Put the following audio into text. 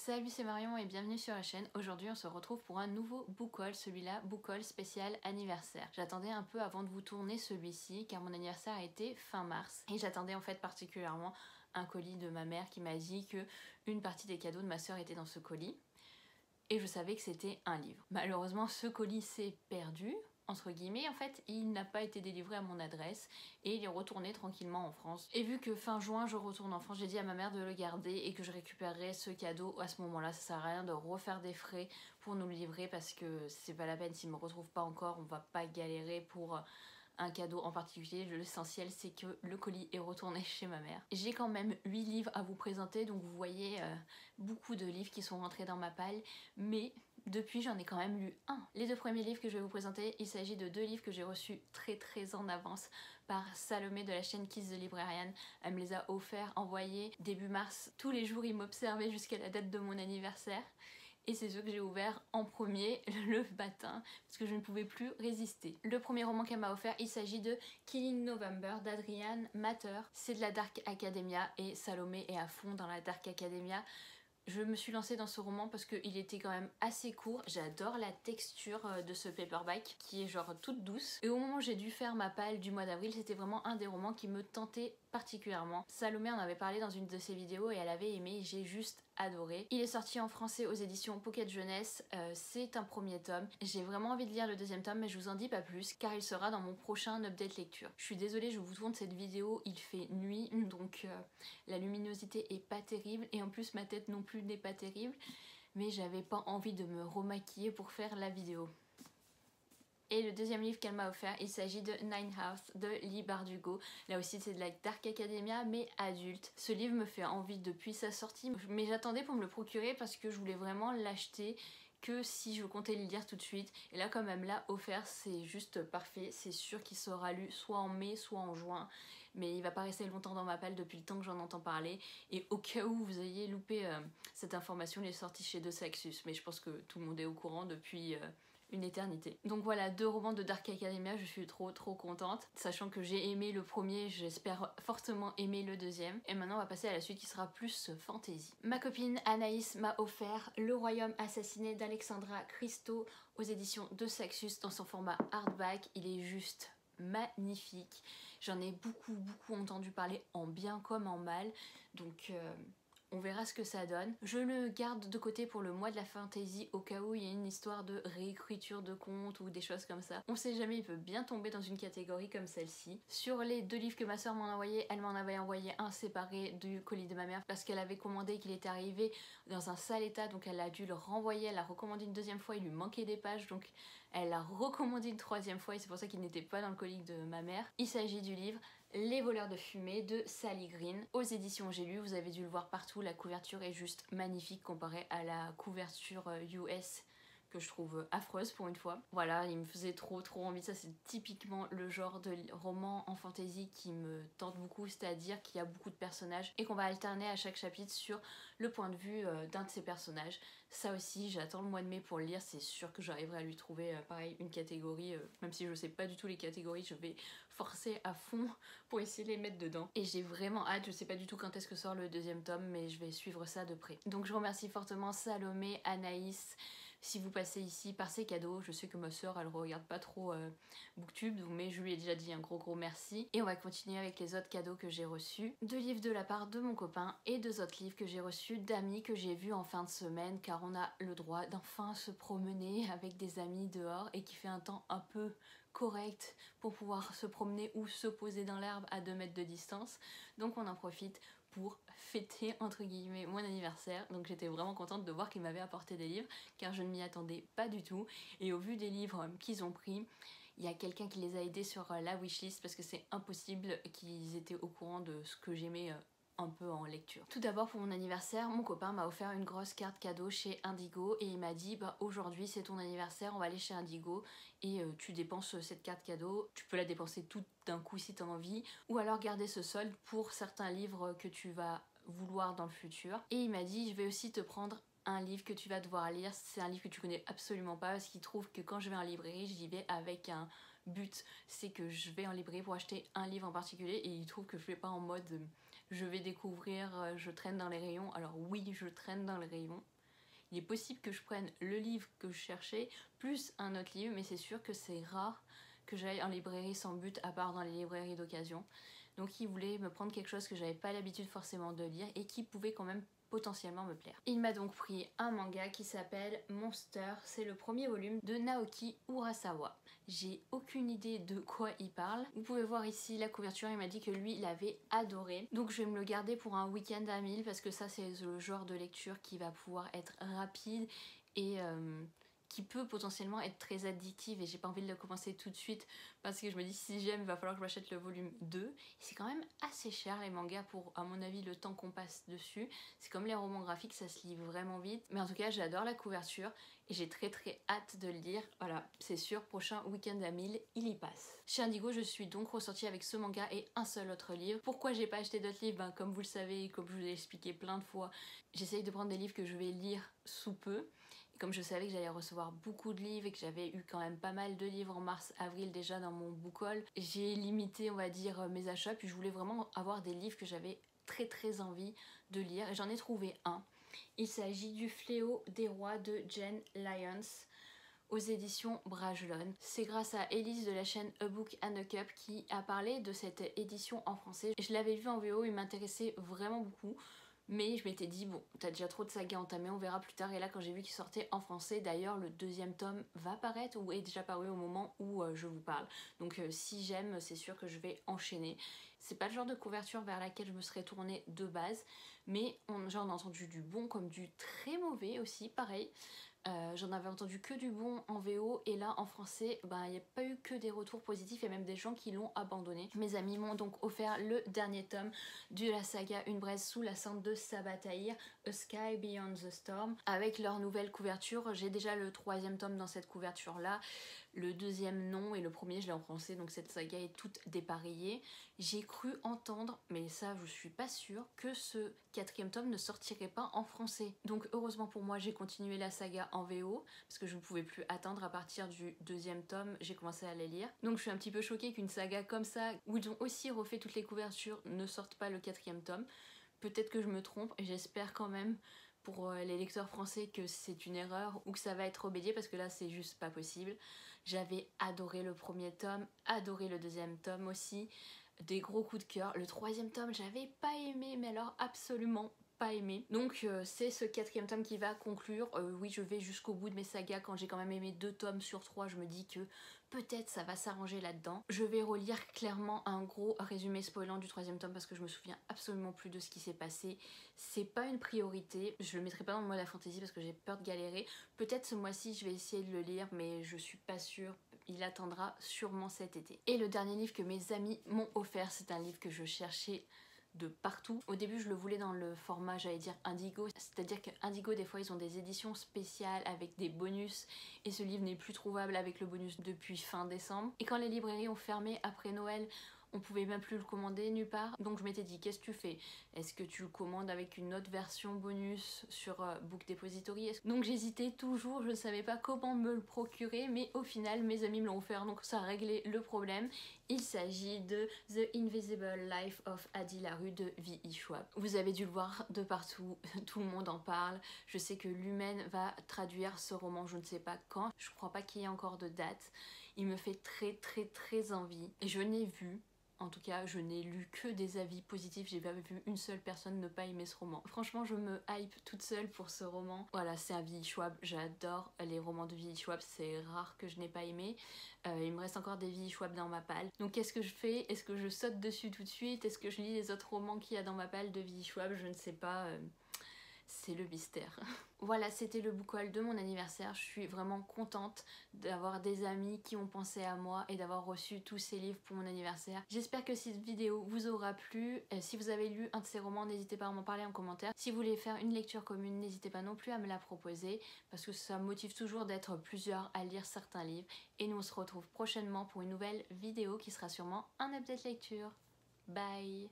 Salut, c'est Marion et bienvenue sur la chaîne. Aujourd'hui on se retrouve pour un nouveau book haul, celui-là book haul spécial anniversaire. J'attendais un peu avant de vous tourner celui-ci car mon anniversaire a été fin mars et j'attendais en fait particulièrement un colis de ma mère qui m'a dit que une partie des cadeaux de ma soeur était dans ce colis et je savais que c'était un livre. Malheureusement ce colis s'est perdu, entre guillemets, en fait, il n'a pas été délivré à mon adresse et il est retourné tranquillement en France. Et vu que fin juin je retourne en France, j'ai dit à ma mère de le garder et que je récupérerai ce cadeau à ce moment-là. Ça sert à rien de refaire des frais pour nous le livrer parce que c'est pas la peine, s'il me retrouve pas encore, on va pas galérer pour un cadeau en particulier. L'essentiel c'est que le colis est retourné chez ma mère. J'ai quand même 8 livres à vous présenter, donc vous voyez beaucoup de livres qui sont rentrés dans ma palle, mais depuis j'en ai quand même lu un. Les deux premiers livres que je vais vous présenter, il s'agit de deux livres que j'ai reçus très en avance par Salomé de la chaîne Kiss the Librarian. Elle me les a offerts, envoyés début mars. Tous les jours il m'observait jusqu'à la date de mon anniversaire. Et c'est ceux que j'ai ouverts en premier le matin parce que je ne pouvais plus résister. Le premier roman qu'elle m'a offert, il s'agit de Killing November d'Adrian Matter. C'est de la Dark Academia et Salomé est à fond dans la Dark Academia. Je me suis lancée dans ce roman parce qu'il était quand même assez court. J'adore la texture de ce paperback qui est genre toute douce. Et au moment où j'ai dû faire ma palle du mois d'avril, c'était vraiment un des romans qui me tentait particulièrement. Salomé en avait parlé dans une de ses vidéos et elle avait aimé, j'ai juste adoré. Il est sorti en français aux éditions Pocket Jeunesse, c'est un premier tome. J'ai vraiment envie de lire le deuxième tome mais je vous en dis pas plus car il sera dans mon prochain update lecture. Je suis désolée, je vous tourne cette vidéo, il fait nuit donc la luminosité est pas terrible et en plus ma tête non plus n'est pas terrible, mais j'avais pas envie de me remaquiller pour faire la vidéo. Et le deuxième livre qu'elle m'a offert, il s'agit de Nine House de Leigh Bardugo. Là aussi c'est de la Dark Academia mais adulte. Ce livre me fait envie depuis sa sortie, mais j'attendais pour me le procurer parce que je voulais vraiment l'acheter que si je comptais le lire tout de suite. Et là comme elle me l'a offert, c'est juste parfait. C'est sûr qu'il sera lu soit en mai soit en juin, mais il va pas rester longtemps dans ma palle depuis le temps que j'en entends parler. Et au cas où vous ayez loupé cette information, il est sorti chez De Saxus, mais je pense que tout le monde est au courant depuis une éternité. Donc voilà, deux romans de Dark Academia, je suis trop contente. Sachant que j'ai aimé le premier, j'espère fortement aimer le deuxième. Et maintenant on va passer à la suite qui sera plus fantasy. Ma copine Anaïs m'a offert Le Royaume assassiné d'Alexandra Christo aux éditions de Saxus dans son format hardback. Il est juste magnifique. J'en ai beaucoup entendu parler en bien comme en mal. Donc on verra ce que ça donne. Je le garde de côté pour le mois de la fantasy au cas où il y a une histoire de réécriture de contes ou des choses comme ça. On sait jamais, il peut bien tomber dans une catégorie comme celle-ci. Sur les deux livres que ma soeur m'en a envoyé, elle m'en avait envoyé un séparé du colis de ma mère parce qu'elle avait commandé qu'il était arrivé dans un sale état, donc elle a dû le renvoyer. Elle l'a recommandé une deuxième fois, il lui manquait des pages, donc elle l'a recommandé une troisième fois et c'est pour ça qu'il n'était pas dans le colis de ma mère. Il s'agit du livre Les voleurs de fumée de Sally Green aux éditions J'ai lu. Vous avez dû le voir partout, la couverture est juste magnifique comparée à la couverture US que je trouve affreuse pour une fois. Voilà, il me faisait trop envie. Ça c'est typiquement le genre de roman en fantasy qui me tente beaucoup, c'est-à-dire qu'il y a beaucoup de personnages et qu'on va alterner à chaque chapitre sur le point de vue d'un de ces personnages. Ça aussi, j'attends le mois de mai pour le lire, c'est sûr que j'arriverai à lui trouver pareil une catégorie, même si je sais pas du tout les catégories, je vais forcer à fond pour essayer de les mettre dedans. Et j'ai vraiment hâte, je sais pas du tout quand est-ce que sort le deuxième tome, mais je vais suivre ça de près. Donc je remercie fortement Salomé, Anaïs, si vous passez ici par ces cadeaux. Je sais que ma soeur elle regarde pas trop Booktube, mais je lui ai déjà dit un gros merci. Et on va continuer avec les autres cadeaux que j'ai reçus. 2 livres de la part de mon copain et 2 autres livres que j'ai reçus d'amis que j'ai vus en fin de semaine, car on a le droit d'enfin se promener avec des amis dehors et qui fait un temps un peu correct pour pouvoir se promener ou se poser dans l'herbe à 2 mètres de distance. Donc on en profite pour fêter entre guillemets mon anniversaire. Donc j'étais vraiment contente de voir qu'ils m'avaient apporté des livres car je ne m'y attendais pas du tout. Et au vu des livres qu'ils ont pris, il y a quelqu'un qui les a aidés sur la wishlist parce que c'est impossible qu'ils étaient au courant de ce que j'aimais un peu en lecture. Tout d'abord pour mon anniversaire, mon copain m'a offert une grosse carte cadeau chez Indigo et il m'a dit bah aujourd'hui c'est ton anniversaire, on va aller chez Indigo et tu dépenses cette carte cadeau, tu peux la dépenser toute d'un coup si t'as envie ou alors garder ce solde pour certains livres que tu vas vouloir dans le futur. Et il m'a dit je vais aussi te prendre un livre que tu vas devoir lire, c'est un livre que tu connais absolument pas parce qu'il trouve que quand je vais en librairie j'y vais avec un but, c'est que je vais en librairie pour acheter un livre en particulier et il trouve que je vais pas en mode je vais découvrir, je traîne dans les rayons. Alors oui, je traîne dans les rayons, il est possible que je prenne le livre que je cherchais plus un autre livre, mais c'est sûr que c'est rare que j'aille en librairie sans but à part dans les librairies d'occasion. Donc il voulait me prendre quelque chose que j'avais pas l'habitude forcément de lire et qui pouvait quand même potentiellement me plaire. Il m'a donc pris un manga qui s'appelle Monster, c'est le premier volume de Naoki Urasawa. J'ai aucune idée de quoi il parle. Vous pouvez voir ici la couverture, il m'a dit que lui il avait adoré. Donc je vais me le garder pour un week-end à 1000 parce que ça c'est le genre de lecture qui va pouvoir être rapide et qui peut potentiellement être très addictive et j'ai pas envie de le commencer tout de suite parce que je me dis si j'aime il va falloir que je m'achète le volume 2. C'est quand même assez cher les mangas pour à mon avis le temps qu'on passe dessus. C'est comme les romans graphiques, ça se lit vraiment vite. Mais en tout cas j'adore la couverture et j'ai très hâte de le lire. Voilà, c'est sûr, prochain week-end à 1000, il y passe. Chez Indigo, je suis donc ressortie avec ce manga et un seul autre livre. Pourquoi j'ai pas acheté d'autres livres? Ben, comme vous le savez et comme je vous l'ai expliqué plein de fois, j'essaye de prendre des livres que je vais lire sous peu. Comme je savais que j'allais recevoir beaucoup de livres et que j'avais eu quand même pas mal de livres en mars-avril déjà dans mon book haul, j'ai limité on va dire mes achats puis je voulais vraiment avoir des livres que j'avais très envie de lire et j'en ai trouvé un. Il s'agit du Fléau des rois de Jen Lyons aux éditions Bragelonne. C'est grâce à Elise de la chaîne A Book and a Cup qui a parlé de cette édition en français. Je l'avais vu en VO, il m'intéressait vraiment beaucoup. Mais je m'étais dit, bon, t'as déjà trop de sagas entamées, on verra plus tard. Et là, quand j'ai vu qu'il sortait en français, d'ailleurs, le deuxième tome va paraître ou est déjà paru au moment où je vous parle. Donc si j'aime, c'est sûr que je vais enchaîner. C'est pas le genre de couverture vers laquelle je me serais tournée de base, mais j'en ai entendu du bon comme du très mauvais aussi, pareil. J'en avais entendu que du bon en VO et là en français il n'y a pas eu que des retours positifs, il y a même des gens qui l'ont abandonné. Mes amis m'ont donc offert le dernier tome de la saga Une braise sous la cendre de Sabataïr, A Sky Beyond the Storm, avec leur nouvelle couverture. J'ai déjà le troisième tome dans cette couverture là, le deuxième non et le premier je l'ai en français, donc cette saga est toute dépareillée. J'ai cru entendre, mais ça je suis pas sûre, que ce quatrième tome ne sortirait pas en français. Donc heureusement pour moi j'ai continué la saga en VO parce que je ne pouvais plus attendre. À partir du deuxième tome j'ai commencé à les lire. Donc je suis un petit peu choquée qu'une saga comme ça, où ils ont aussi refait toutes les couvertures, ne sorte pas le quatrième tome. Peut-être que je me trompe et j'espère quand même pour les lecteurs français que c'est une erreur ou que ça va être obédié parce que là c'est juste pas possible. J'avais adoré le premier tome, adoré le deuxième tome aussi, des gros coups de cœur. Le troisième tome j'avais pas aimé, mais alors absolument pas aimé. Donc c'est ce quatrième tome qui va conclure. Oui, je vais jusqu'au bout de mes sagas. Quand j'ai quand même aimé 2 tomes sur 3, je me dis que peut-être ça va s'arranger là-dedans. Je vais relire clairement un gros résumé spoilant du troisième tome parce que je me souviens absolument plus de ce qui s'est passé. C'est pas une priorité. Je le mettrai pas dans le mode à fantasy parce que j'ai peur de galérer. Peut-être ce mois-ci je vais essayer de le lire, mais je suis pas sûre. Il attendra sûrement cet été. Et le dernier livre que mes amis m'ont offert, c'est un livre que je cherchais de partout. Au début je le voulais dans le format j'allais dire Indigo, c'est-à-dire que Indigo des fois ils ont des éditions spéciales avec des bonus et ce livre n'est plus trouvable avec le bonus depuis fin décembre. Et quand les librairies ont fermé après Noël, on pouvait même plus le commander nulle part. Donc je m'étais dit qu'est-ce que tu fais? Est-ce que tu le commandes avec une autre version bonus sur Book Depository? Donc j'hésitais toujours, je ne savais pas comment me le procurer, mais au final mes amis me l'ont offert donc ça a réglé le problème. Il s'agit de The Invisible Life of Adi Larue de V.E. Schwab. Vous avez dû le voir de partout, tout le monde en parle. Je sais que Lumen va traduire ce roman, je ne sais pas quand. Je crois pas qu'il y ait encore de date. Il me fait très envie. Et je n'ai vu, en tout cas, je n'ai lu que des avis positifs. J'ai pas vu une seule personne ne pas aimer ce roman. Franchement, je me hype toute seule pour ce roman. Voilà, c'est un V.E. Schwab. J'adore les romans de V.E. Schwab. C'est rare que je n'ai pas aimé. Il me reste encore des V.E. Schwab dans ma palle. Donc qu'est-ce que je fais? Est-ce que je saute dessus tout de suite? Est-ce que je lis les autres romans qu'il y a dans ma palle de V.E. Schwab? Je ne sais pas. C'est le mystère. Voilà, c'était le book haul de mon anniversaire. Je suis vraiment contente d'avoir des amis qui ont pensé à moi et d'avoir reçu tous ces livres pour mon anniversaire. J'espère que cette vidéo vous aura plu. Si vous avez lu un de ces romans, n'hésitez pas à m'en parler en commentaire. Si vous voulez faire une lecture commune, n'hésitez pas non plus à me la proposer parce que ça me motive toujours d'être plusieurs à lire certains livres. Et nous on se retrouve prochainement pour une nouvelle vidéo qui sera sûrement un update lecture. Bye!